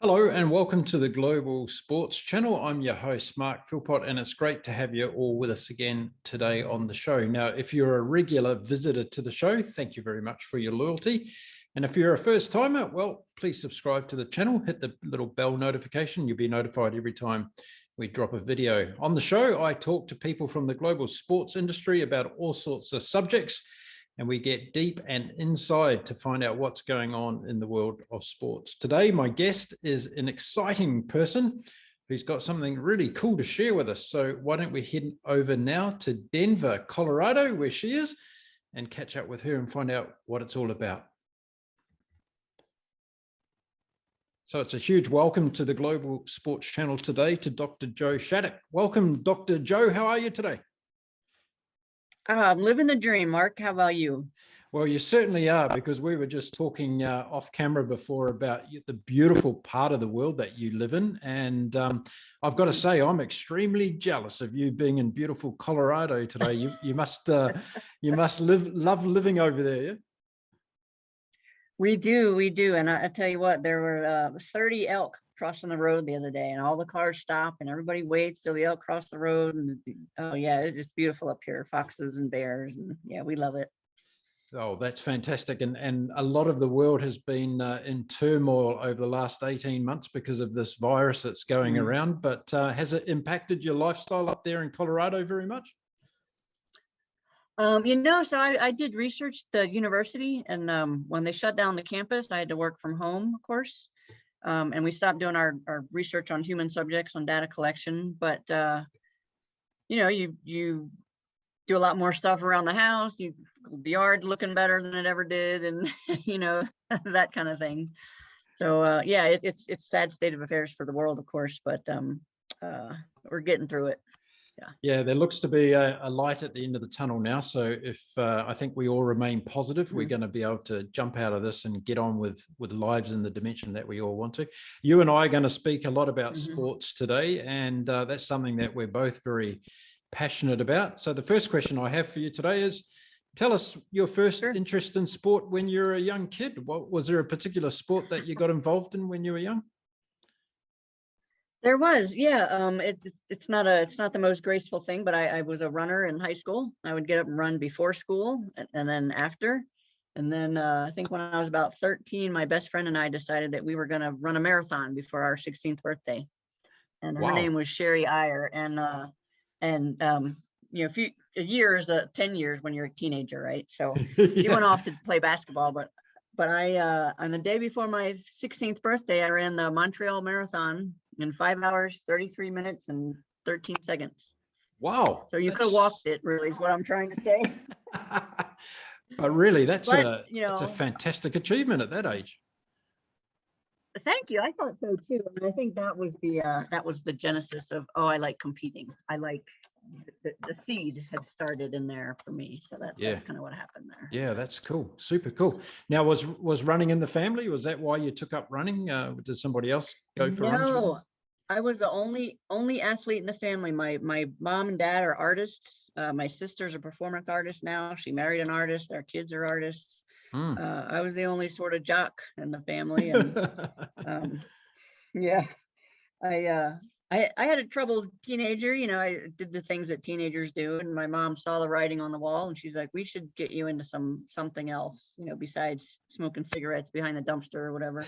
Hello and welcome to the Global Sports Channel. I'm your host, Mark Philpott, and it's great to have you all with us again today on the show. Now, if you're a regular visitor to the show, thank you very much for your loyalty. And if you're a first timer, well, please subscribe to the channel, hit the little bell notification. You'll be notified every time we drop a video. On the show, I talk to people from the global sports industry about all sorts of subjects, and we get deep and inside to find out what's going on in the world of sports. Today, my guest is an exciting person who's got something really cool to share with us. So why don't we head over now to Denver, Colorado, where she is, and catch up with her and find out what it's all about. So it's a huge welcome to the Global Sports Channel today to Dr. Jo Shattuck. Welcome, Dr. Jo. How are you today? I'm living the dream, Mark. How about you? Well, you certainly are, because we were just talking off camera before about the beautiful part of the world that you live in. And I've got to say, I'm extremely jealous of you being in beautiful Colorado today. You must love living over there, yeah? We do. And I tell you what, there were 30 elk crossing the road the other day, and all the cars stop and everybody waits till the elk cross the road. And oh yeah, it's beautiful up here. Foxes and bears, and yeah, we love it. Oh, that's fantastic. And a lot of the world has been in turmoil over the last 18 months because of this virus that's going around. But has it impacted your lifestyle up there in Colorado very much? So I did research at the university, and when they shut down the campus, I had to work from home, of course. And we stopped doing our research on human subjects on data collection. But, you do a lot more stuff around the house. The yard looking better than it ever did, and, that kind of thing. So, yeah, it's a sad state of affairs for the world, of course, but we're getting through it. Yeah, there looks to be a light at the end of the tunnel now. So if I think we all remain positive, we're going to be able to jump out of this and get on with lives in the dimension that we all want to. You and I are going to speak a lot about sports today, and that's something that we're both very passionate about. So the first question I have for you today is, tell us your first interest in sport when you were a young kid. Was there a particular sport that you got involved in when you were young? There was, yeah. It's not the most graceful thing, but I was a runner in high school. I would get up and run before school and then after. And then I think when I was about 13, my best friend and I decided that we were going to run a marathon before our 16th birthday. And her name was Sherry Iyer. And a year is 10 years when you're a teenager, right? So she went off to play basketball, but I on the day before my 16th birthday, I ran the Montreal Marathon in 5 hours, 33 minutes, and 13 seconds. Wow. So you could have walked it, really, is what I'm trying to say. But really, that's a fantastic achievement at that age. Thank you. I thought so too. And I think that was the genesis of, I like competing. I like the seed had started in there for me. So that's kind of what happened there. Yeah, that's cool. Super cool. Now, was running in the family? Was that why you took up running? Did somebody else go for runs? No, I was the only athlete in the family. My mom and dad are artists. My sister's a performance artist now. She married an artist. Our kids are artists. I was the only sort of jock in the family. And I had a troubled teenager. I did the things that teenagers do, and my mom saw the writing on the wall, and she's like, we should get you into something else, besides smoking cigarettes behind the dumpster or whatever.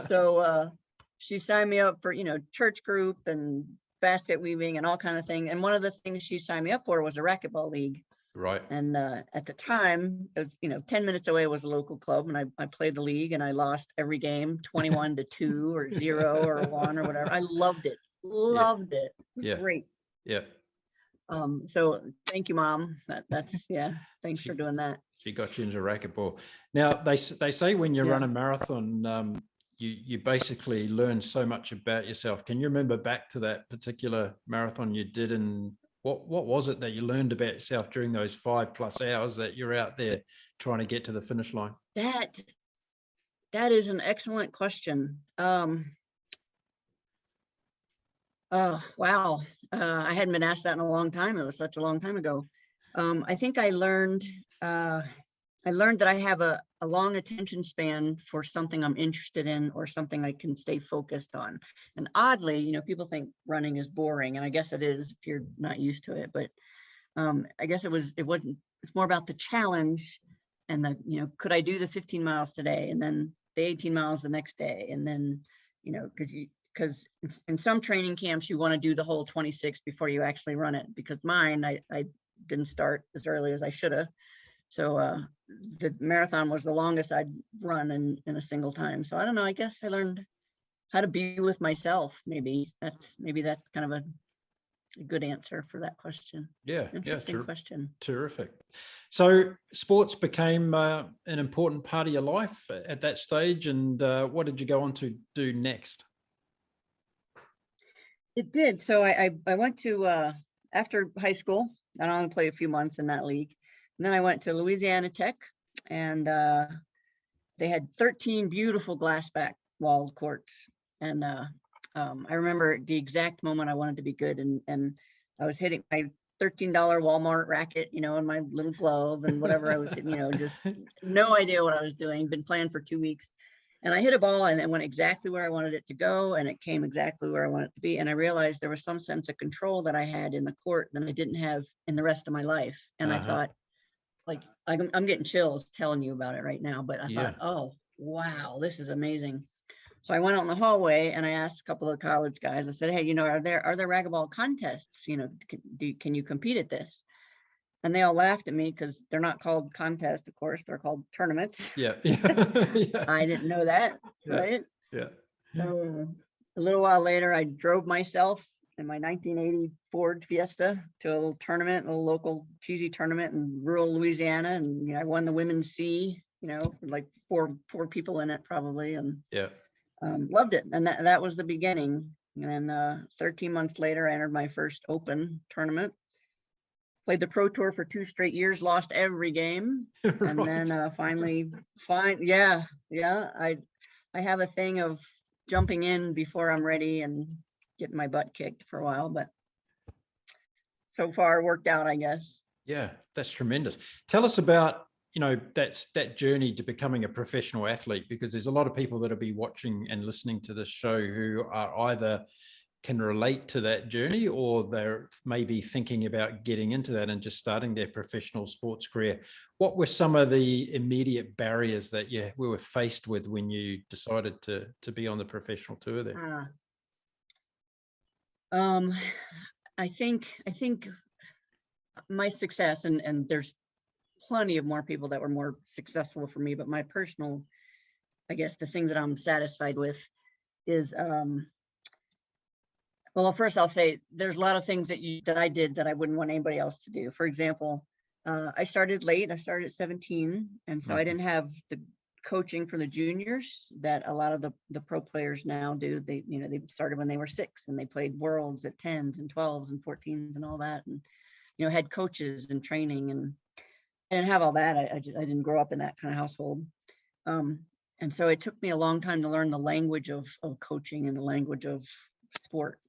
So she signed me up for, church group and basket weaving and all kind of things. And one of the things she signed me up for was a racquetball league. Right. And at the time, it was 10 minutes away was a local club, and I played the league, and I lost every game 21-2 or 0 or 1 or whatever. I loved it. It was great. Yeah. So thank you, Mom. That's thanks for doing that. She got you into racquetball. Now they say when you run a marathon, you basically learn so much about yourself. Can you remember back to that particular marathon you did, and what was it that you learned about yourself during those 5+ hours that you're out there trying to get to the finish line? That is an excellent question. Oh, wow. I hadn't been asked that in a long time. It was such a long time ago. I think I learned I learned that I have a long attention span for something I'm interested in or something I can stay focused on. And oddly, you know, people think running is boring, and I guess it is if you're not used to it. But I guess it wasn't. It's more about the challenge and the, you know, could I do the 15 miles today and then the 18 miles the next day, and then, you know, because in some training camps you want to do the whole 26 before you actually run it. Because mine, I didn't start as early as I should have. So the marathon was the longest I'd run in a single time. So I don't know, I guess I learned how to be with myself. Maybe that's kind of a good answer for that question. Yeah. Interesting question. Terrific. So sports became an important part of your life at that stage. And what did you go on to do next? It did. So I went to, after high school, I only played a few months in that league. And then I went to Louisiana Tech, and they had 13 beautiful glass back walled courts. And I remember the exact moment I wanted to be good. And I was hitting my $13 Walmart racket, you know, in my little glove and whatever I was hitting, you know, just no idea what I was doing. Been playing for 2 weeks. And I hit a ball and it went exactly where I wanted it to go. And it came exactly where I wanted it to be. And I realized there was some sense of control that I had in the court that I didn't have in the rest of my life. And I thought, like, I'm getting chills telling you about it right now, but I thought, oh, wow, this is amazing. So I went out in the hallway and I asked a couple of college guys, I said, hey, you know, are there racquetball contests? You know, can you compete at this? And they all laughed at me because they're not called contests, of course, they're called tournaments. Yeah. I didn't know that, right? Yeah. So a little while later, I drove myself in my 1980 Ford Fiesta to a little tournament, a local cheesy tournament in rural Louisiana. And, you know, I won the women's C, you know, like four people in it probably. And loved it. And that was the beginning. And then 13 months later, I entered my first open tournament. Played the Pro Tour for 2 straight years, lost every game. Right. And then finally, I have a thing of jumping in before I'm ready and getting my butt kicked for a while, but so far it worked out, I guess. Yeah, that's tremendous. Tell us about, you know, that journey to becoming a professional athlete, because there's a lot of people that'll be watching and listening to this show who are either can relate to that journey or they're maybe thinking about getting into that and just starting their professional sports career. What were some of the immediate barriers that we were faced with when you decided to be on the professional tour there? I think my success, and there's plenty of more people that were more successful for me, but my personal, I guess the thing that I'm satisfied with is, well, first I'll say there's a lot of things that I did that I wouldn't want anybody else to do. For example, I started late. I started at 17, and so I didn't have the coaching for the juniors that a lot of the pro players now do. They started when they were 6 and they played worlds at 10s and 12s and 14s and all that, and you know, had coaches and training, and I didn't have all that. I didn't grow up in that kind of household. And so it took me a long time to learn the language of coaching and the language of sport.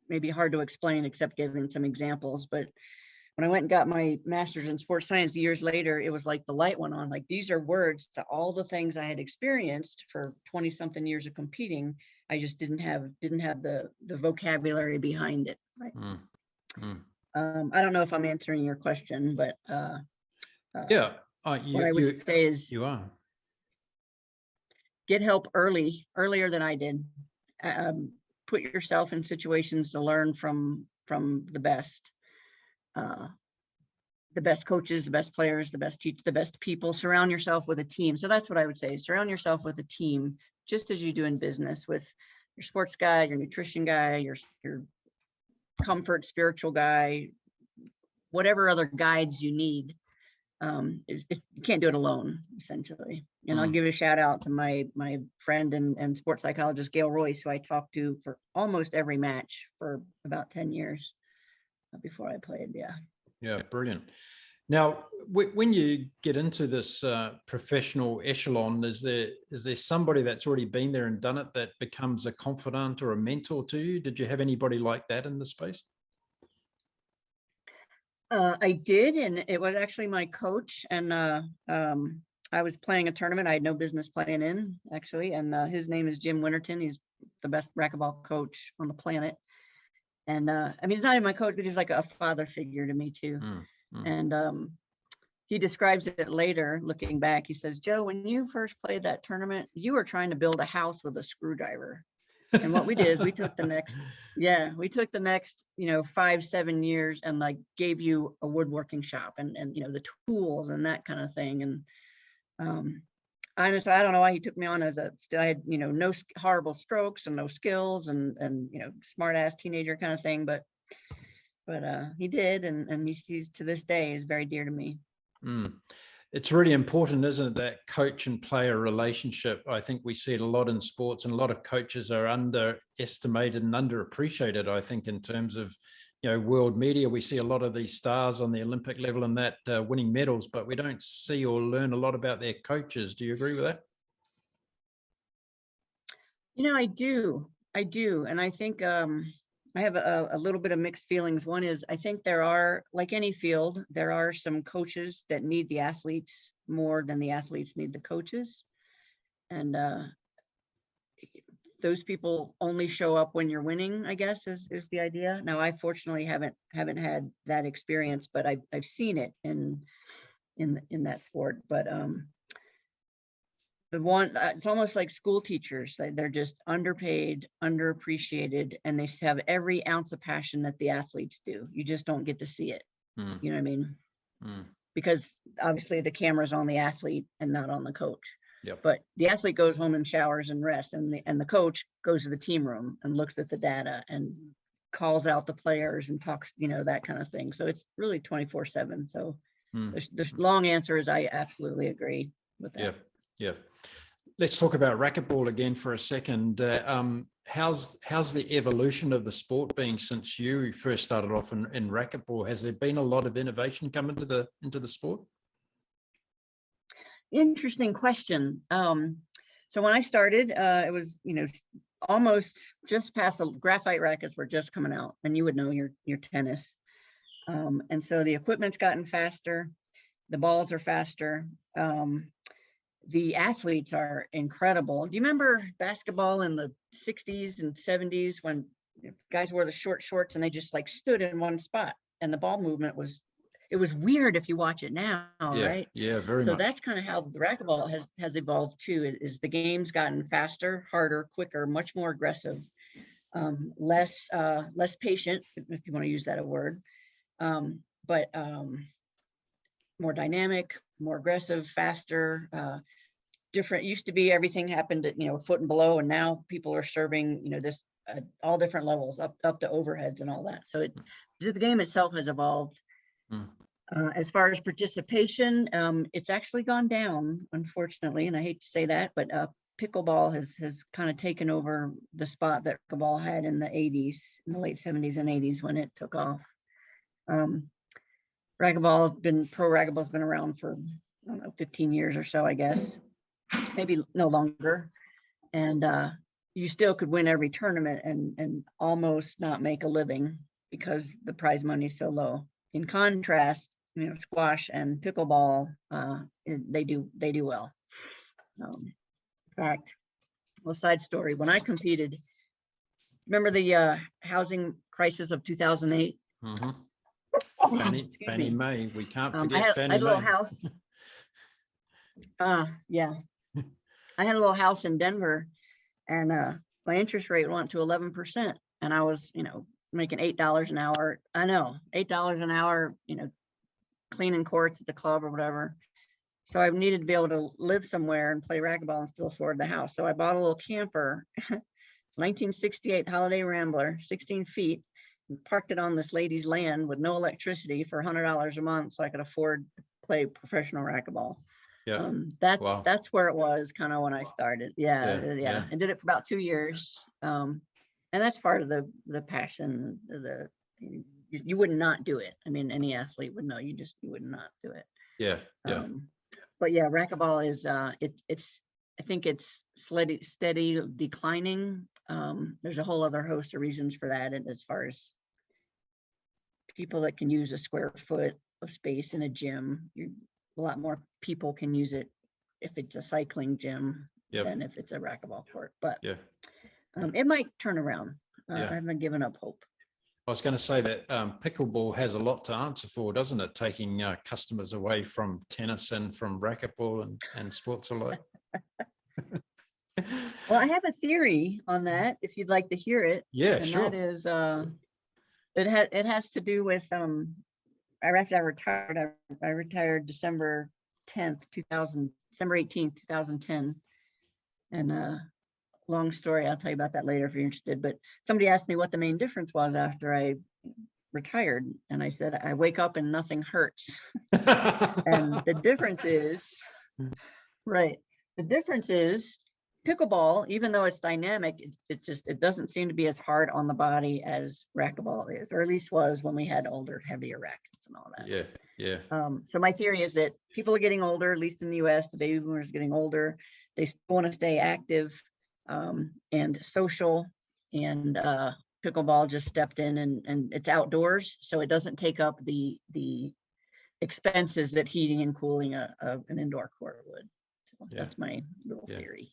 Maybe hard to explain except giving some examples, but when I went and got my master's in sports science years later, it was like the light went on. Like, these are words to all the things I had experienced for 20 something years of competing. I just didn't have the vocabulary behind it. Right. I don't know if I'm answering your question, but what I would say is you are. Get help earlier than I did. Put yourself in situations to learn from the best coaches, the best players, the best teachers, the best people. Surround yourself with a team. So that's what I would say. Surround yourself with a team, just as you do in business, with your sports guy, your nutrition guy, your comfort spiritual guy, whatever other guides you need. You can't do it alone, essentially. And I'll give a shout out to my friend and sports psychologist, Gail Royce, who I talked to for almost every match for about 10 years before I played. Yeah, brilliant. Now, when you get into this professional echelon, is there somebody that's already been there and done it that becomes a confidant or a mentor to you? Did you have anybody like that in the space? I did, and it was actually my coach, and I was playing a tournament I had no business playing in, actually, and his name is Jim Winterton. He's the best racquetball coach on the planet. And I mean, he's not even my coach, but he's like a father figure to me too. And he describes it later, looking back. He says, Joe, when you first played that tournament, you were trying to build a house with a screwdriver. And what we did is we took the next, you know, 5-7 years and like gave you a woodworking shop and you know, the tools and that kind of thing. And honestly, I don't know why he took me on as I had, you know, no horrible strokes and no skills and you know, smart ass teenager kind of thing, but he did, and he's to this day is very dear to me. It's really important, isn't it, that coach and player relationship? I think we see it a lot in sports, and a lot of coaches are underestimated and underappreciated, I think, in terms of, you know, world media. We see a lot of these stars on the Olympic level and that winning medals, but we don't see or learn a lot about their coaches. Do you agree with that? You know, I do. And I think I have a little bit of mixed feelings. One is I think there are, like any field, there are some coaches that need the athletes more than the athletes need the coaches. And those people only show up when you're winning, I guess, is the idea. Now, I fortunately haven't had that experience, but I've seen it in that sport. But the one, it's almost like school teachers. They're just underpaid, underappreciated, and they have every ounce of passion that the athletes do. You just don't get to see it. You know what I mean? Because obviously the camera's on the athlete and not on the coach. Yep. But the athlete goes home and showers and rests, and the coach goes to the team room and looks at the data and calls out the players and talks, you know, that kind of thing. So it's really 24/7. So the long answer is I absolutely agree with that. Yeah. Let's talk about racquetball again for a second. How's the evolution of the sport been since you first started off in racquetball? Has there been a lot of innovation come into the sport? Interesting question. So when I started, it was, you know, almost just past the graphite rackets were just coming out, and you would know your tennis. And so the equipment's gotten faster, the balls are faster. The athletes are incredible. Do you remember basketball in the 60s and 70s when guys wore the short shorts and they just like stood in one spot, and the ball movement was weird if you watch it now, right? Yeah, very so much. That's kind of how the racquetball has evolved too. Is the game's gotten faster, harder, quicker, much more aggressive, less patient, if you want to use that word, but more dynamic, more aggressive, faster, different. Used to be everything happened at, you know, a foot and below, and now people are serving, you know, this all different levels up to overheads and all that. So the game itself has evolved. As far as participation, it's actually gone down, unfortunately, and I hate to say that, but pickleball has kind of taken over the spot that racquetball had in the 80s, in the late 70s and 80s when it took off. Pro racquetball's been around for, I don't know, 15 years or so, I guess, maybe no longer. And you still could win every tournament and almost not make a living because the prize money is so low. In contrast, you know, squash and pickleball, they do well. In fact, well, side story, when I competed, remember the housing crisis of 2008? Fannie Mae, we can't forget Fannie Mae. I had a little house. Yeah. I had a little house in Denver, and my interest rate went to 11%, and I was, you know, making $8 an hour. I know, $8 an hour, you know, cleaning courts at the club or whatever. So I needed to be able to live somewhere and play racquetball and still afford the house. So I bought a little camper, 1968 Holiday Rambler, 16 feet, and parked it on this lady's land with no electricity for $100 a month, so I could afford to play professional racquetball. Yeah. That's where it was kind of when I started. Yeah. I did it for about 2 years. And that's part of the passion. You would not do it. I mean, any athlete would know you would not do it. Yeah. But yeah, racquetball is I think it's steady declining. There's a whole other host of reasons for that, and as far as people that can use a square foot of space in a gym. A lot more people can use it if it's a cycling gym than if it's a racquetball court. But it might turn around. I haven't given up hope. I was going to say that pickleball has a lot to answer for, doesn't it? Taking customers away from tennis and from racquetball and sports alike. Well, I have a theory on that, if you'd like to hear it. Yeah, and sure. That is, it has to do with after I retired. I retired December 18th, 2010, and long story. I'll tell you about that later if you're interested. But somebody asked me what the main difference was after I retired, and I said I wake up and nothing hurts. And the difference is, right? The difference is pickleball, even though it's dynamic, it doesn't seem to be as hard on the body as racquetball is, or at least was when we had older, heavier rackets and all that. Yeah. So my theory is that people are getting older, at least in the US, the baby boomers are getting older. They want to stay active and social, and pickleball just stepped in, and it's outdoors, so it doesn't take up the expenses that heating and cooling an indoor court would. So that's my little theory.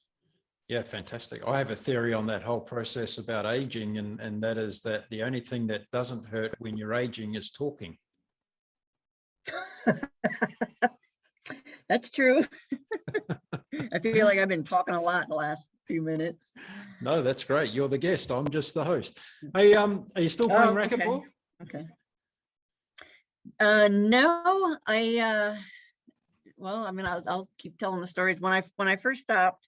Yeah, fantastic. I have a theory on that whole process about aging, and that is that the only thing that doesn't hurt when you're aging is talking. That's true. I feel like I've been talking a lot in the last few minutes. No, that's great. You're the guest. I'm just the host. Hey, are you still playing racquetball? Okay. No, well, I mean, I'll keep telling the stories. When I first stopped,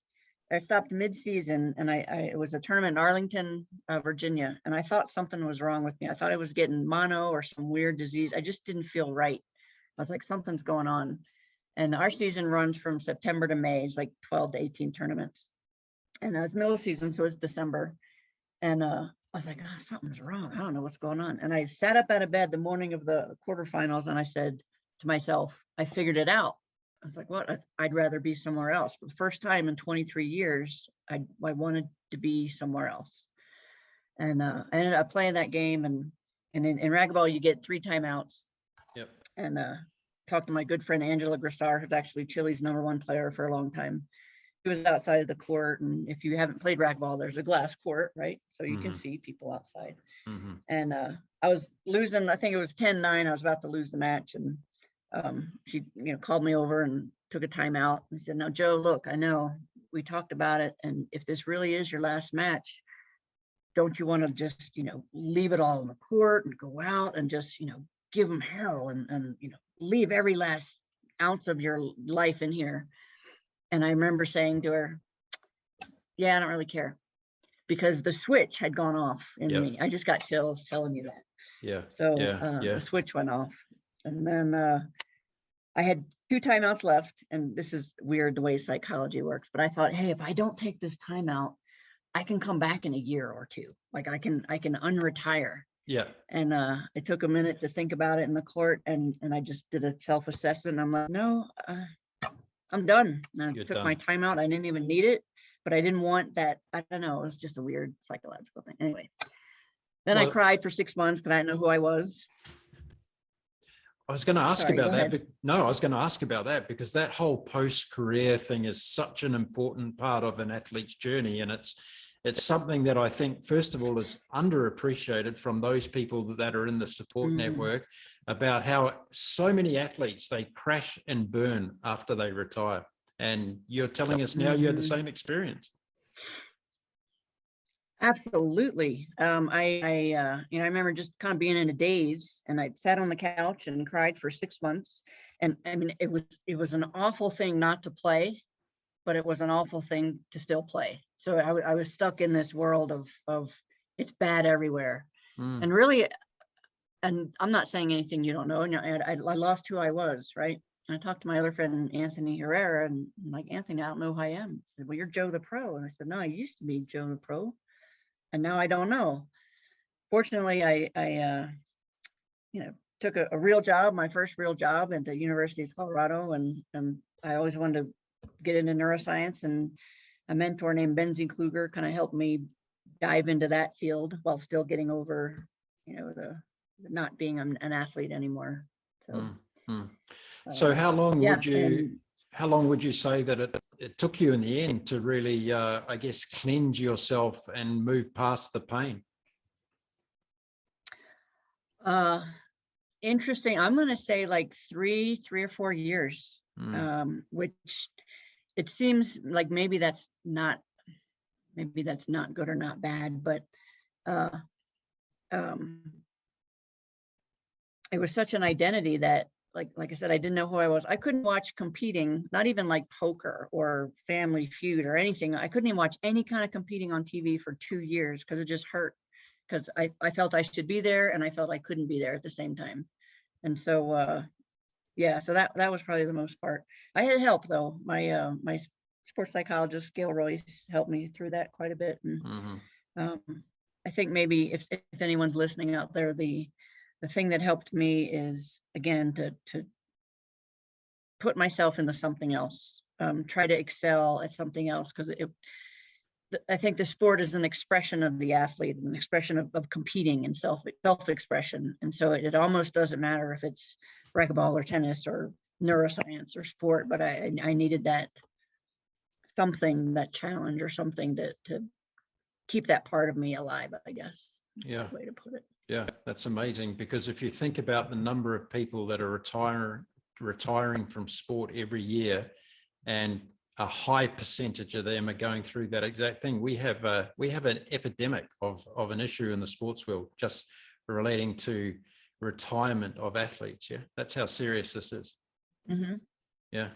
I stopped mid-season, and it was a tournament in Arlington, Virginia, and I thought something was wrong with me. I thought I was getting mono or some weird disease. I just didn't feel right. I was like, something's going on. And our season runs from September to May. It's like 12 to 18 tournaments. And it's middle of season, so it's December. And I was like, oh, something's wrong. I don't know what's going on. And I sat up out of bed the morning of the quarterfinals, and I said to myself, I figured it out. I was like, what? I'd rather be somewhere else. For the first time in 23 years, I wanted to be somewhere else. And I ended up playing that game. And in racquetball, you get 3 timeouts. Yep. And talked to my good friend Angela Grissar, who's actually Chile's #1 player for a long time. He was outside of the court, and if you haven't played racquetball, there's a glass court, right? So you can see people outside. And I was losing. I think it was 10-9. I was about to lose the match, and she, called me over and took a timeout and said, "Now, Joe, look, I know we talked about it, and if this really is your last match, don't you want to just, leave it all on the court and go out and just, give them hell and leave every last ounce of your life in here?" And I remember saying to her, "Yeah, I don't really care," because the switch had gone off in me. I just got chills telling you that. So the switch went off, and then I had 2 timeouts left. And this is weird the way psychology works, but I thought, hey, if I don't take this timeout, I can come back in a year or 2. Like I can unretire. And it took a minute to think about it in the court, and I just did a self-assessment. I'm like, no, I'm done. And I took my timeout. I didn't even need it, but I didn't want that. I don't know. It was just a weird psychological thing. Anyway, then I cried for 6 months because I didn't know who I was. I was going to ask about that. But no, I was going to ask about that because that whole post-career thing is such an important part of an athlete's journey. And it's something that I think, first of all, is underappreciated from those people that are in the support network about how so many athletes, they crash and burn after they retire. And you're telling us now you had the same experience. Absolutely. I remember just kind of being in a daze, and I sat on the couch and cried for 6 months. And I mean, it was an awful thing not to play, but it was an awful thing to still play. So I was stuck in this world of it's bad everywhere. And really, and I'm not saying anything you don't know. And I lost who I was, right? And I talked to my other friend, Anthony Herrera, and I'm like, Anthony, I don't know who I am. He said, well, you're Joe the Pro. And I said, no, I used to be Joe the Pro, and now I don't know. Fortunately, I took a real job, my first real job at the University of Colorado, and I always wanted to get into neuroscience, and a mentor named Benzie Kluger kind of helped me dive into that field while still getting over, the not being an athlete anymore. So, So how long yeah, would you say that it took you in the end to really, I guess, cleanse yourself and move past the pain? Interesting. I'm going to say like 3 or 4 years, which it seems like maybe that's not good or not bad, but it was such an identity that, like I said, I didn't know who I was. I couldn't watch competing, not even like poker or Family Feud or anything. I couldn't even watch any kind of competing on TV for 2 years because it just hurt, because I felt I should be there and I felt I couldn't be there at the same time. And so, yeah, so that was probably the most part. I had help though. My sports psychologist, Gail Royce, helped me through that quite a bit. And I think maybe if anyone's listening out there, the thing that helped me is, again, to put myself into something else, try to excel at something else, because I think the sport is an expression of the athlete, an expression of competing and self-expression. And so it almost doesn't matter if it's racquetball or tennis or neuroscience or sport, but I needed that challenge or something to keep that part of me alive, I guess. That's a good way to put it. Yeah, that's amazing, because if you think about the number of people that are retiring from sport every year, and a high percentage of them are going through that exact thing. We have an epidemic of an issue in the sports world just relating to retirement of athletes. Yeah, that's how serious this is. Yeah.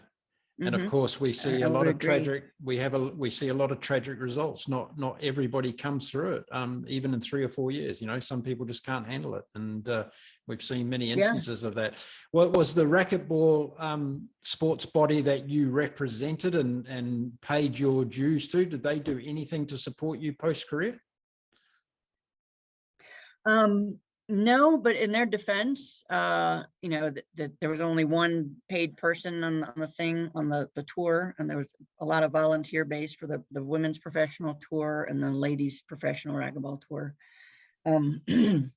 And of course, we see a lot of tragic. We see a lot of tragic results. Not everybody comes through it. Even in 3 or 4 years, some people just can't handle it, and we've seen many instances of that. What was the racquetball sports body that you represented and paid your dues to? Did they do anything to support you post career? No, but in their defense, there was only one paid person on the tour, and there was a lot of volunteer base for the women's professional tour and the ladies' professional racquetball tour. I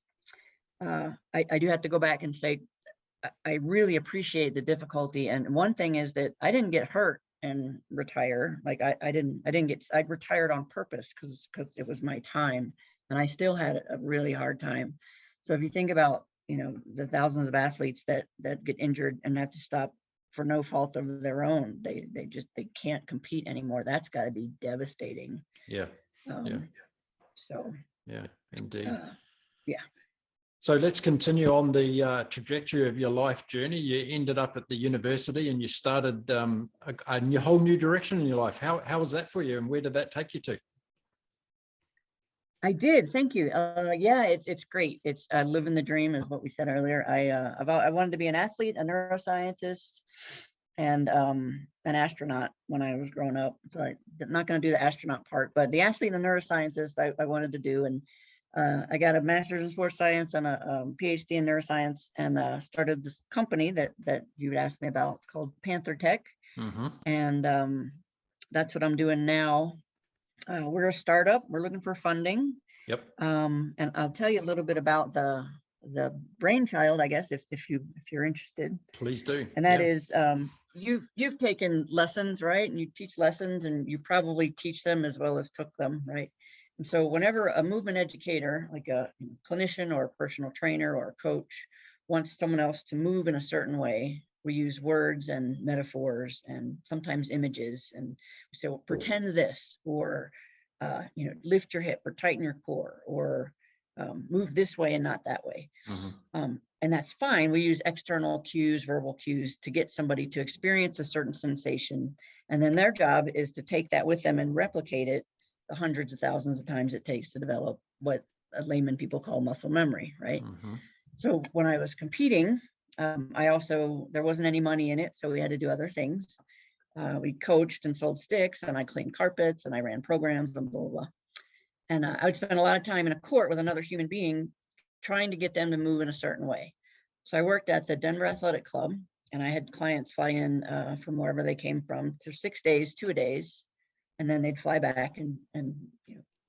do have to go back and say I really appreciate the difficulty. And one thing is that I didn't get hurt and retire. Like I retired on purpose because it was my time, and I still had a really hard time. So if you think about, the thousands of athletes that get injured and have to stop for no fault of their own, they can't compete anymore. That's got to be devastating. Yeah. So. Yeah, indeed. Yeah. So let's continue on the trajectory of your life journey. You ended up at the university and you started a whole new direction in your life. How was that for you, and where did that take you to? I did. Thank you. Yeah, it's great. It's living the dream, is what we said earlier. I wanted to be an athlete, a neuroscientist, and an astronaut when I was growing up. So I'm not going to do the astronaut part, but the athlete and the neuroscientist I wanted to do. And I got a master's in sports science and a PhD in neuroscience, and started this company that you would ask me about. It's called Panther Tech. And that's what I'm doing now. We're a startup. We're looking for funding. Yep. And I'll tell you a little bit about the brainchild, I guess, if you're interested. Please do. And that is, you've taken lessons, right? And you teach lessons, and you probably teach them as well as took them, right? And so whenever a movement educator, like a clinician or a personal trainer or a coach, wants someone else to move in a certain way, we use words and metaphors and sometimes images, and we say, well, pretend this, or lift your hip, or tighten your core, or move this way and not that way. And that's fine. We use external cues, verbal cues, to get somebody to experience a certain sensation, and then their job is to take that with them and replicate it the hundreds of thousands of times it takes to develop what layman people call muscle memory, right? So when I was competing, there wasn't any money in it, so we had to do other things. We coached and sold sticks, and I cleaned carpets, and I ran programs, and blah, blah, blah. And I would spend a lot of time in a court with another human being trying to get them to move in a certain way. So I worked at the Denver Athletic Club, and I had clients fly in from wherever they came from for 6 days, 2-a-days, and then they'd fly back and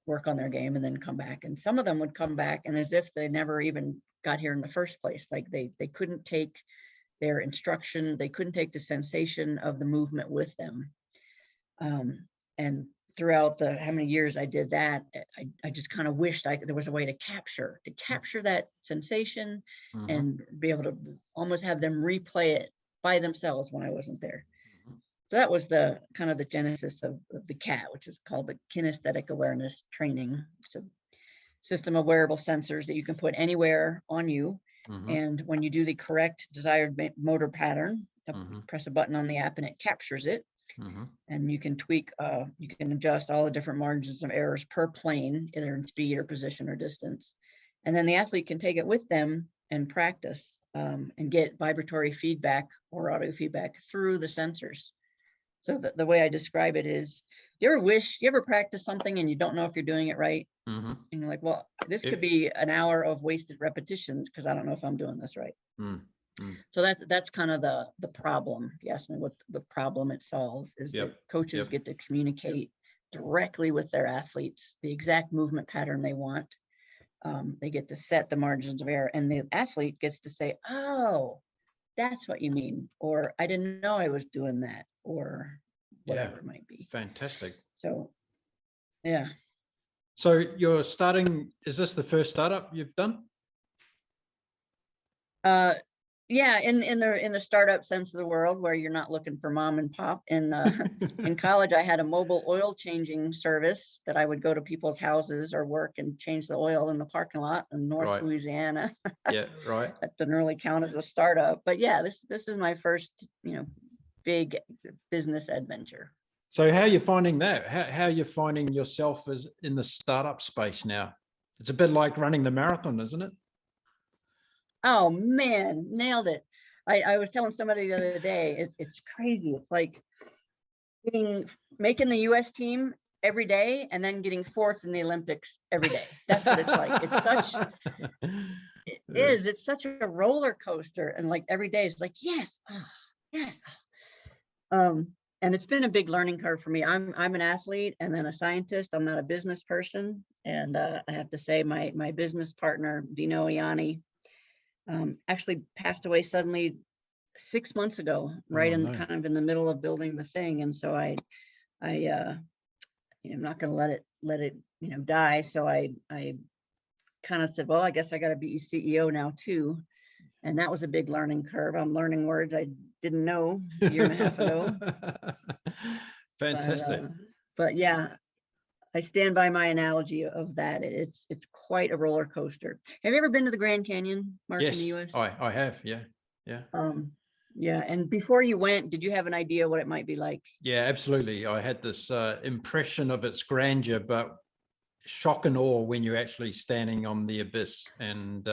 work on their game and then come back. And some of them would come back, and as if they never even got here in the first place. Like they couldn't take their instruction, they couldn't take the sensation of the movement with them. And throughout the how many years I did that, I just kind of wished there was a way to capture that sensation and be able to almost have them replay it by themselves when I wasn't there. So that was the kind of the genesis of the CAT, which is called the Kinesthetic Awareness Training. It's a system of wearable sensors that you can put anywhere on you. And when you do the correct desired motor pattern, press a button on the app and it captures it. And you can tweak, you can adjust all the different margins of errors per plane, either in speed or position or distance. And then the athlete can take it with them and practice and get vibratory feedback or audio feedback through the sensors. So the way I describe it is, you ever practice something and you don't know if you're doing it right? And you're like, well, this could be an hour of wasted repetitions because I don't know if I'm doing this right. So that's kind of the problem. If you ask me what the problem it solves is that coaches get to communicate directly with their athletes, the exact movement pattern they want. They get to set the margins of error, and the athlete gets to say, oh, that's what you mean, or I didn't know I was doing that, or whatever it might be. Fantastic. So, yeah. So you're starting, is this the first startup you've done? Yeah, in the startup sense of the world, where you're not looking for mom and pop. In college, I had a mobile oil changing service that I would go to people's houses or work and change the oil in the parking lot in North Louisiana. That doesn't really count as a startup, but yeah, this is my first, big business adventure. So how are you finding that? How are you finding yourself as in the startup space now? It's a bit like running the marathon, isn't it? Oh man, nailed it. I was telling somebody the other day, it's crazy. It's like making the US team every day and then getting fourth in the Olympics every day. That's what it's like. It's such a roller coaster. And like every day is like, yes. And it's been a big learning curve for me. I'm an athlete and then a scientist. I'm not a business person. And I have to say my business partner, Dino Ianni, actually passed away suddenly 6 months ago, right kind of in the middle of building the thing. And so I'm not going to let it die. So I kind of said, well, I guess I got to be CEO now too. And that was a big learning curve. I'm learning words I didn't know a year and a half ago. Fantastic. But yeah, I stand by my analogy of that. It's quite a roller coaster. Have you ever been to the Grand Canyon, Mark, in the US? I have. Yeah. Yeah. And before you went, did you have an idea what it might be like? Yeah, absolutely. I had this impression of its grandeur, but shock and awe when you're actually standing on the abyss. And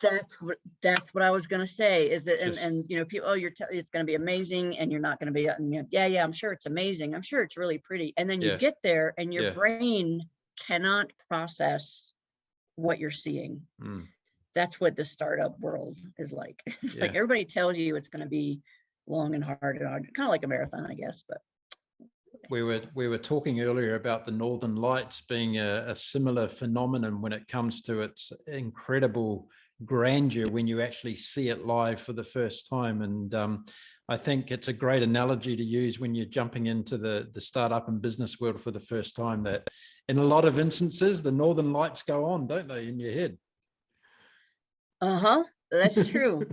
that's what I was going to say is that, and people, it's going to be amazing. And you're not going to be, yeah, I'm sure it's amazing. I'm sure it's really pretty. And then you get there and your brain cannot process what you're seeing. That's what the startup world is like. It's like everybody tells you it's going to be long and hard, kind of like a marathon, I guess. But we were talking earlier about the Northern Lights being a similar phenomenon when it comes to its incredible grandeur when you actually see it live for the first time. And I think it's a great analogy to use when you're jumping into the startup and business world for the first time, that in a lot of instances, the Northern Lights go on, don't they, in your head? That's true.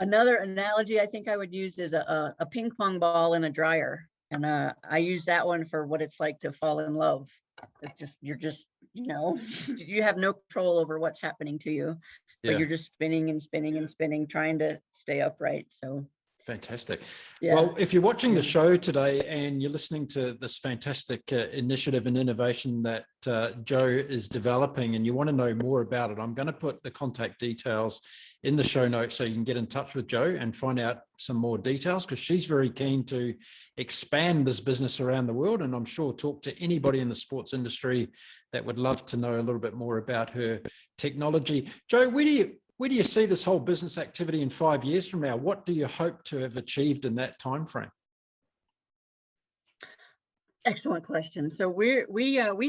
Another analogy I think I would use is a ping pong ball in a dryer. And I use that one for what it's like to fall in love. It's just, you have no control over what's happening to you, but you're just spinning and spinning and spinning, trying to stay upright. So fantastic. Well, if you're watching the show today and you're listening to this fantastic initiative and innovation that Jo is developing and you want to know more about it, I'm going to put the contact details in the show notes so you can get in touch with Jo and find out some more details, because she's very keen to expand this business around the world. And I'm sure talk to anybody in the sports industry that would love to know a little bit more about her technology. Jo, where do you see this whole business activity in 5 years from now? What do you hope to have achieved in that time frame? Excellent question. So we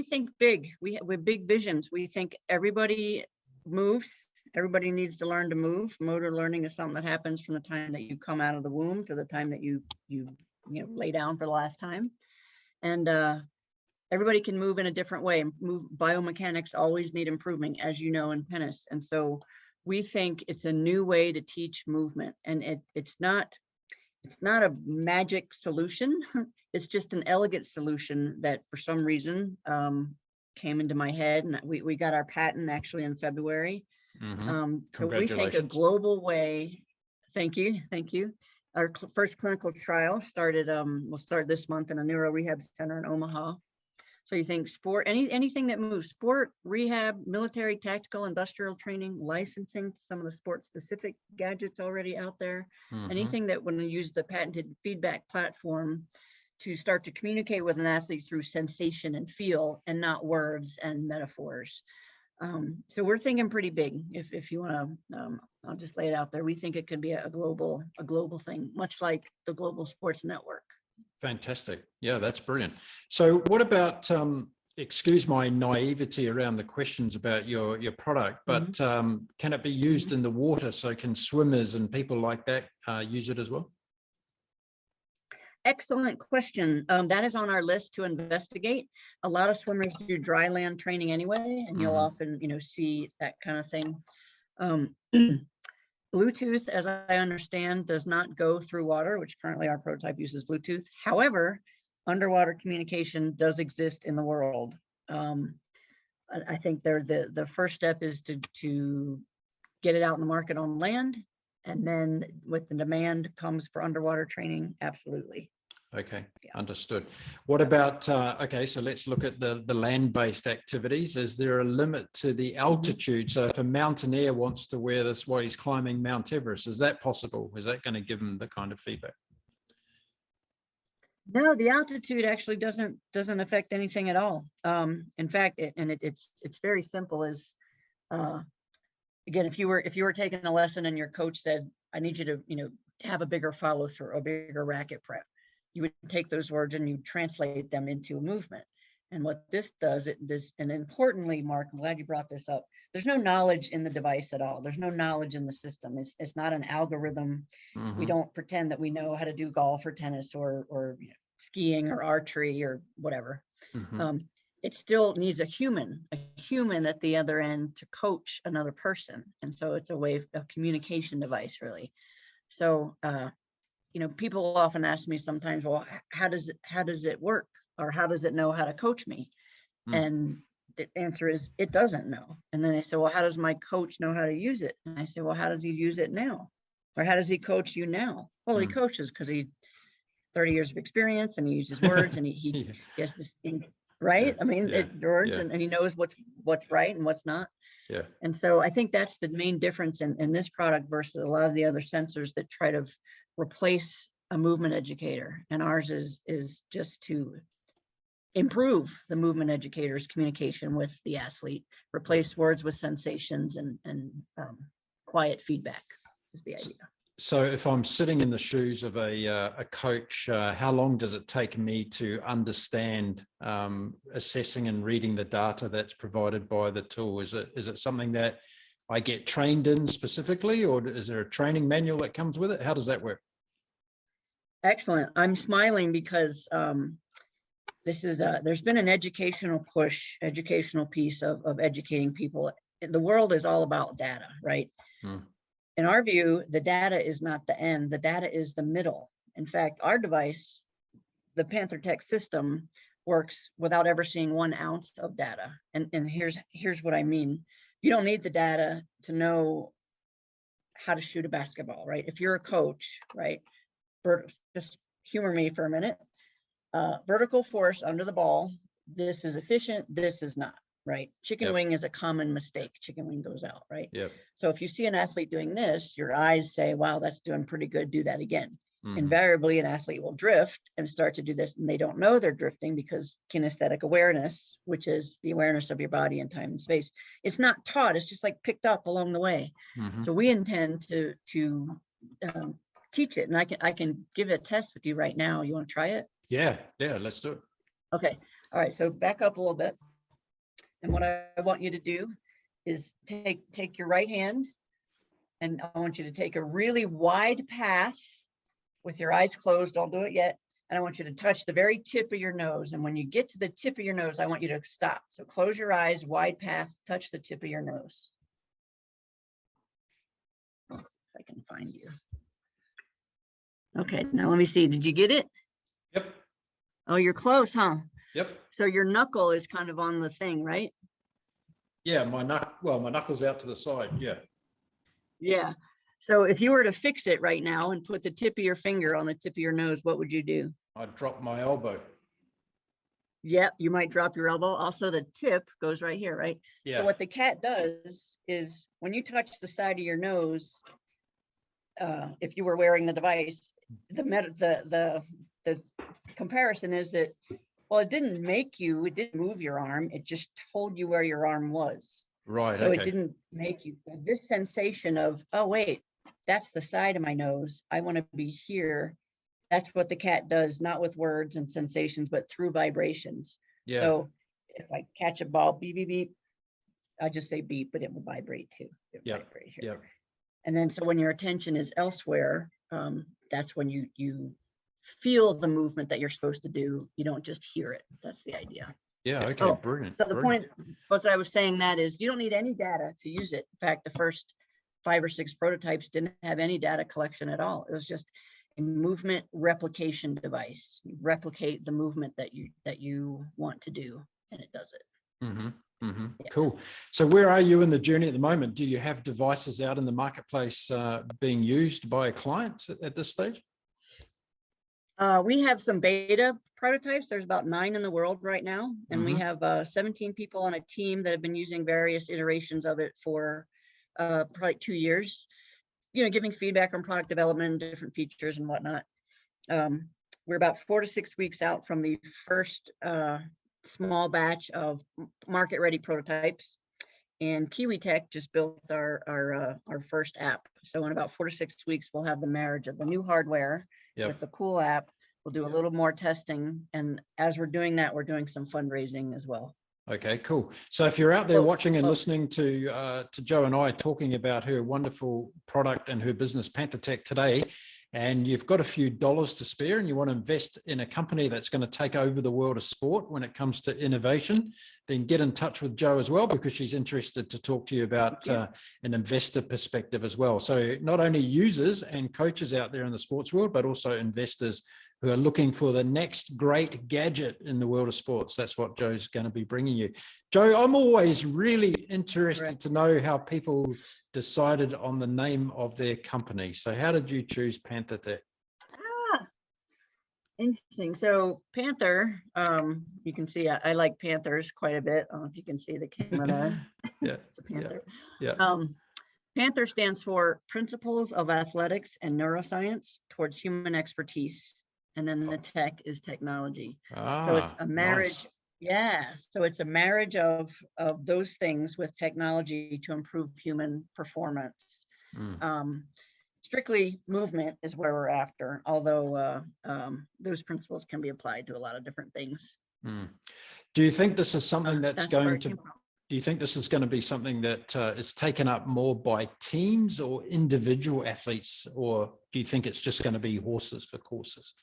think big. We have big visions. We think everybody moves. Everybody needs to learn to move. Motor learning is something that happens from the time that you come out of the womb to the time that you lay down for the last time. And everybody can move in a different way. Biomechanics always need improving, as you know, in tennis. And so we think it's a new way to teach movement, and it's not a magic solution. It's just an elegant solution that for some reason came into my head, and we got our patent actually in February. So we think a global way. Thank you. Our first clinical trial started, will start this month in a neuro rehab center in Omaha. So you think sport, anything that moves, sport, rehab, military, tactical, industrial training, licensing, some of the sport specific gadgets already out there, anything that when you use the patented feedback platform to start to communicate with an athlete through sensation and feel and not words and metaphors. So we're thinking pretty big. If you want to, I'll just lay it out there. We think it could be a global thing, much like the Global Sports Network. Fantastic. Yeah, that's brilliant. So what about, excuse my naivety around the questions about your product, but can it be used in the water? So can swimmers and people like that use it as well? Excellent question. That is on our list to investigate. A lot of swimmers do dry land training anyway, and you'll often, see that kind of thing. Bluetooth, as I understand, does not go through water, which currently our prototype uses Bluetooth. However, underwater communication does exist in the world. I think the first step is to get it out in the market on land, and then with the demand comes for underwater training, absolutely. Okay, understood. What about, okay, so let's look at the land-based activities. Is there a limit to the altitude? So if a mountaineer wants to wear this while he's climbing Mount Everest, is that possible? Is that going to give him the kind of feedback? No, the altitude actually doesn't affect anything at all. In fact, it's very simple. Again, if you were taking a lesson and your coach said, I need you to, have a bigger follow through, a bigger racket prep, you would take those words and you translate them into a movement. And what this does, and importantly, Mark, I'm glad you brought this up. There's no knowledge in the device at all. There's no knowledge in the system. It's not an algorithm. We don't pretend that we know how to do golf or tennis or skiing or archery or whatever. It still needs a human at the other end to coach another person. And so it's a way of communication device, really. So, people often ask me sometimes, well, how does it work? Or how does it know how to coach me? And the answer is, it doesn't know. And then they say, well, how does my coach know how to use it? And I say, well, how does he use it now? Or how does he coach you now? Well, he coaches because he 30 years of experience and he uses words and he has this thing, right? Words and he knows what's right and what's not. Yeah. And so I think that's the main difference in this product versus a lot of the other sensors that try to replace a movement educator. And ours is just to improve the movement educator's communication with the athlete, replace words with sensations and quiet feedback is the idea. So if I'm sitting in the shoes of a coach, how long does it take me to understand assessing and reading the data that's provided by the tool? Is it something that I get trained in specifically, or is there a training manual that comes with it? How does that work? Excellent. I'm smiling because there's been an educational piece of educating people. The world is all about data, right? In our view, the data is not the end. The data is the middle. In fact, our device, the Panther Tech system, works without ever seeing 1 ounce of data. And here's what I mean. You don't need the data to know how to shoot a basketball, right? If you're a coach, right? Just humor me for a minute. Vertical force under the ball. This is efficient. This is not, right? Chicken wing is a common mistake. Chicken wing goes out, right? So if you see an athlete doing this, your eyes say, wow, that's doing pretty good. Do that again. Invariably, an athlete will drift and start to do this, and they don't know they're drifting because kinesthetic awareness, which is the awareness of your body in time and space, it's not taught. It's just like picked up along the way. So we intend to teach it, and I can give a test with you right now. You want to try it? Yeah, let's do it. Okay. All right. So back up a little bit, and what I want you to do is take your right hand, and I want you to take a really wide pass with your eyes closed. Don't do it yet. And I want you to touch the very tip of your nose. And when you get to the tip of your nose, I want you to stop. So close your eyes, wide pass, touch the tip of your nose. Let's see if I can find you. Okay, now let me see. Did you get it? Yep. Oh, you're close, huh? Yep. So your knuckle is kind of on the thing, right? Yeah, my knuckle's out to the side. Yeah. Yeah. So if you were to fix it right now and put the tip of your finger on the tip of your nose, what would you do? I'd drop my elbow. Yeah, you might drop your elbow. Also, the tip goes right here, right? Yeah. So what the cat does is when you touch the side of your nose, if you were wearing the device, the comparison is that, well, it didn't move your arm. It just told you where your arm was. Right. So okay. it didn't make you this sensation of, oh, wait, that's the side of my nose. I want to be here. That's what the cat does, not with words and sensations, but through vibrations. Yeah. So if I catch a ball, beep, beep, beep, I just say beep, but it will vibrate too. It will vibrate here. Yep. And then so when your attention is elsewhere, that's when you feel the movement that you're supposed to do. You don't just hear it. That's the idea. Yeah. Okay. Brilliant. So the point, what I was saying that is you don't need any data to use it. In fact, the first 5 or 6 prototypes didn't have any data collection at all. It was just a movement replication device. You replicate the movement that you want to do, and it does it. Mm-hmm. Mm-hmm. Yeah. Cool. So where are you in the journey at the moment? Do you have devices out in the marketplace being used by clients at this stage? We have some beta prototypes. There's about 9 in the world right now. And we have 17 people on a team that have been using various iterations of it for probably 2 years, giving feedback on product development, different features and whatnot. We're about 4 to 6 weeks out from the first small batch of market ready prototypes. And Kiwi Tech just built our first app. So in about 4 to 6 weeks, we'll have the marriage of the new hardware with the cool app. We'll do a little more testing. And as we're doing that, we're doing some fundraising as well. Okay, cool. So if you're out there watching and listening to Jo and I talking about her wonderful product and her business, Panther Tech, today, and you've got a few dollars to spare and you want to invest in a company that's going to take over the world of sport when it comes to innovation, then get in touch with Jo as well, because she's interested to talk to you about an investor perspective as well. So not only users and coaches out there in the sports world, but also investors who are looking for the next great gadget in the world of sports. That's what Jo's going to be bringing you. Jo, I'm always really interested to know how people decided on the name of their company. So how did you choose Panther Tech? Interesting. So Panther, you can see I like Panthers quite a bit. I don't know if you can see the camera there. Yeah, it's a Panther. Yeah. Panther stands for Principles of Athletics and Neuroscience Towards Human Expertise. And then the tech is technology. So it's a marriage. Nice. Yeah. So it's a marriage of those things with technology to improve human performance. Strictly movement is where we're after, although those principles can be applied to a lot of different things. Do you think this is something do you think this is going to be something that is taken up more by teams or individual athletes, or do you think it's just going to be horses for courses?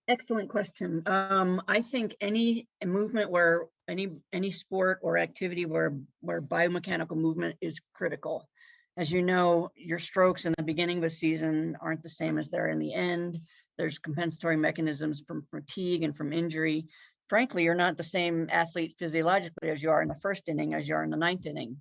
Excellent question. I think any movement where any sport or activity where biomechanical movement is critical. As you know, your strokes in the beginning of a season aren't the same as they're in the end. There's compensatory mechanisms from fatigue and from injury. Frankly, you're not the same athlete physiologically as you are in the first inning as you are in the 9th inning.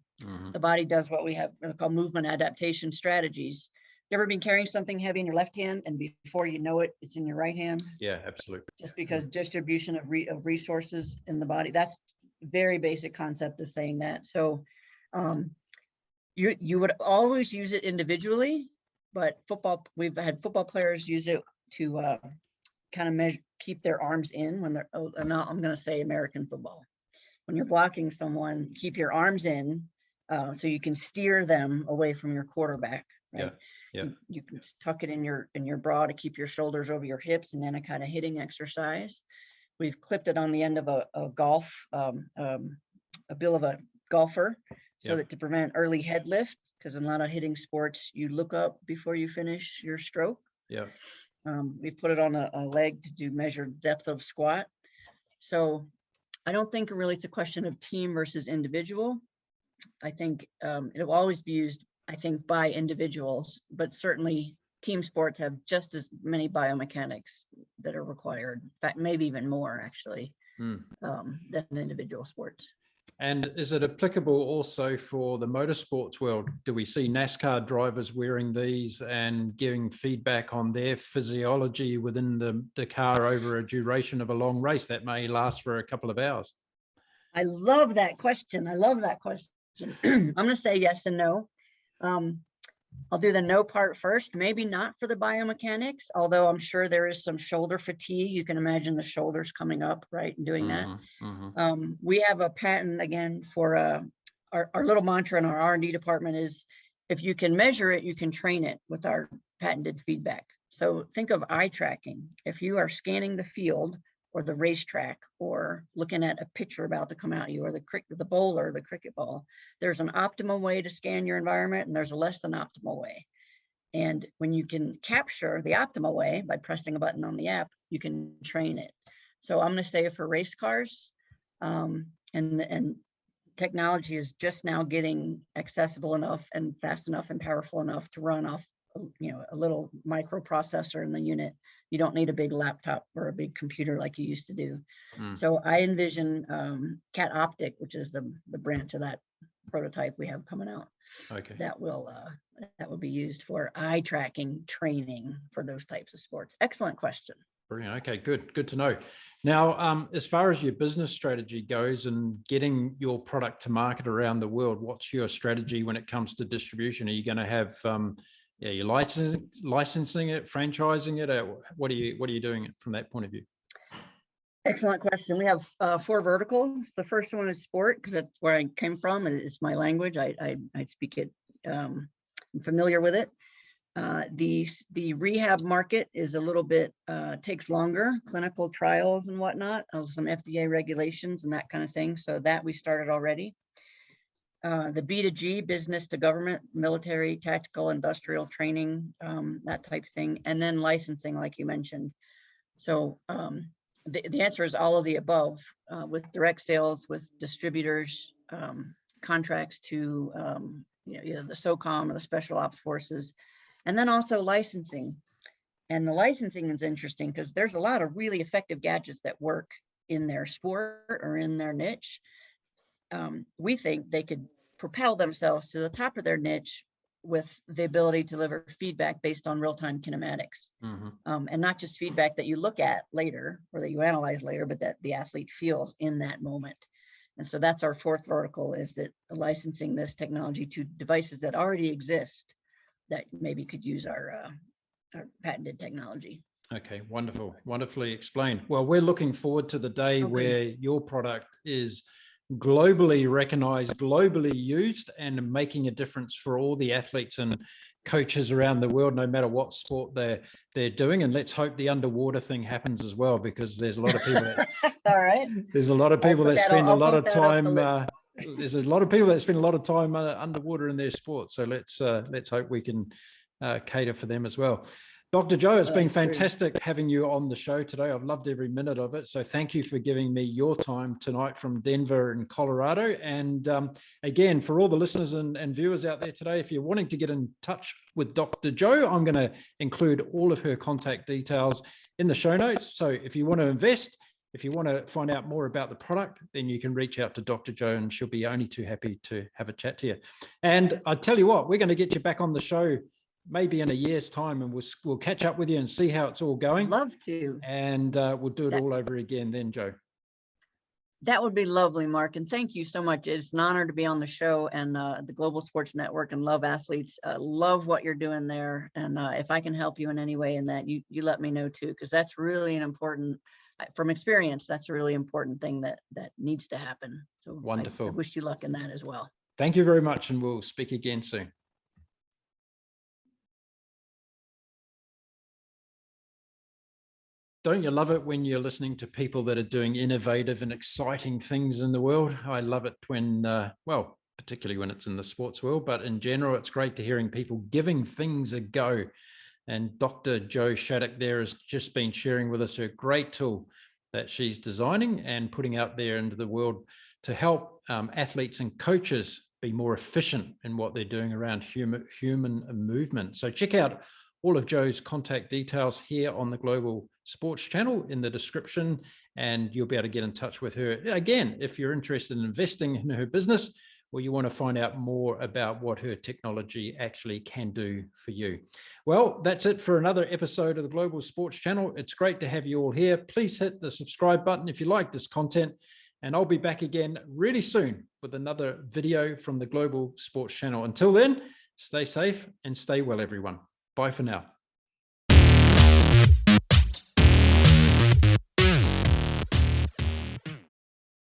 The body does what we have called movement adaptation strategies. You ever been carrying something heavy in your left hand and before you know it, it's in your right hand? Yeah, absolutely. Just because distribution of resources in the body, that's very basic concept of saying that. So you would always use it individually, but we've had football players use it to kind of keep their arms in when they're, I'm going to say American football. When you're blocking someone, keep your arms in so you can steer them away from your quarterback, right? Yeah. You can tuck it in your bra to keep your shoulders over your hips, and then a kind of hitting exercise. We've clipped it on the end of a golf, a bill of a golfer, so that to prevent early head lift, because in a lot of hitting sports, you look up before you finish your stroke. Yeah. We put it on a leg to do measured depth of squat. So I don't think really it's a question of team versus individual. I think it will always be used, I think, by individuals, but certainly team sports have just as many biomechanics that are required. In fact, maybe even more actually than individual sports. And is it applicable also for the motorsports world? Do we see NASCAR drivers wearing these and giving feedback on their physiology within the car over a duration of a long race that may last for a couple of hours? I love that question. I'm going to say yes and no. I'll do the no part first. Maybe not for the biomechanics, although I'm sure there is some shoulder fatigue. You can imagine the shoulders coming up, right, and doing that. We have a patent, again, for our little mantra in our R&D department is, if you can measure it, you can train it with our patented feedback. So think of eye tracking. If you are scanning the field or the racetrack, or looking at a picture about to come at you, or the bowler, the cricket ball, there's an optimal way to scan your environment, and there's a less than optimal way. And when you can capture the optimal way by pressing a button on the app, you can train it. So I'm going to say for race cars, and technology is just now getting accessible enough and fast enough and powerful enough to run off, a little microprocessor in the unit. You don't need a big laptop or a big computer like you used to do. So I envision Cat Optic, which is the branch of that prototype we have coming out. Okay. That will be used for eye tracking training for those types of sports. Excellent question. Brilliant. Okay, good to know. Now, as far as your business strategy goes and getting your product to market around the world, what's your strategy when it comes to distribution? Are you going to have you're licensing it, franchising it? What are you doing from that point of view? Excellent question. We have 4 verticals. The first one is sport, because that's where I came from, and it's my language. I speak it. I'm familiar with it. The rehab market is a little bit takes longer, clinical trials and whatnot, some FDA regulations and that kind of thing. So that we started already. The B2G, business to government, military, tactical, industrial training, that type of thing, and then licensing, like you mentioned. So the answer is all of the above, with direct sales, with distributors, contracts to either the SOCOM or the Special Ops Forces, and then also licensing. And the licensing is interesting because there's a lot of really effective gadgets that work in their sport or in their niche. We think they could propel themselves to the top of their niche with the ability to deliver feedback based on real-time kinematics, and not just feedback that you look at later or that you analyze later, but that the athlete feels in that moment. And so that's our 4th vertical, is that licensing this technology to devices that already exist that maybe could use our patented technology. Okay, wonderful. Wonderfully explained. Well, we're looking forward to the day where your product is globally recognized, globally used, and making a difference for all the athletes and coaches around the world, no matter what sport they're doing. And let's hope the underwater thing happens as well, because there's a lot of people that all right. There's a lot of people that spend a lot of time there's a lot of people that spend a lot of time underwater in their sport. So let's hope we can cater for them as well. Dr. Jo, it's been fantastic having you on the show today. I've loved every minute of it. So thank you for giving me your time tonight from Denver and Colorado. And again, for all the listeners and viewers out there today, if you're wanting to get in touch with Dr. Jo, I'm going to include all of her contact details in the show notes. So if you want to invest, if you want to find out more about the product, then you can reach out to Dr. Jo, and she'll be only too happy to have a chat to you. And I tell you what, we're going to get you back on the show maybe in a year's time, and we'll catch up with you and see how it's all going. Love to. And we'll do it all over again then, Jo. That would be lovely, Mark. And thank you so much. It's an honor to be on the show and the Global Sports Network, and love athletes. Love what you're doing there. And if I can help you in any way in that, you let me know too, because that's really an important, from experience, that's a really important thing that needs to happen. So wonderful. I wish you luck in that as well. Thank you very much, and we'll speak again soon. Don't you love it when you're listening to people that are doing innovative and exciting things in the world? I love it when, well, particularly when it's in the sports world, but in general, it's great to hearing people giving things a go. And Dr. Jo Shattuck there has just been sharing with us her great tool that she's designing and putting out there into the world to help athletes and coaches be more efficient in what they're doing around human movement. So check out all of Jo's contact details here on the Global Sports Channel in the description, and you'll be able to get in touch with her. Again, if you're interested in investing in her business, or you want to find out more about what her technology actually can do for you. Well, that's it for another episode of the Global Sports Channel. It's great to have you all here. Please hit the subscribe button if you like this content, and I'll be back again really soon with another video from the Global Sports Channel. Until then, stay safe and stay well, everyone. Bye for now.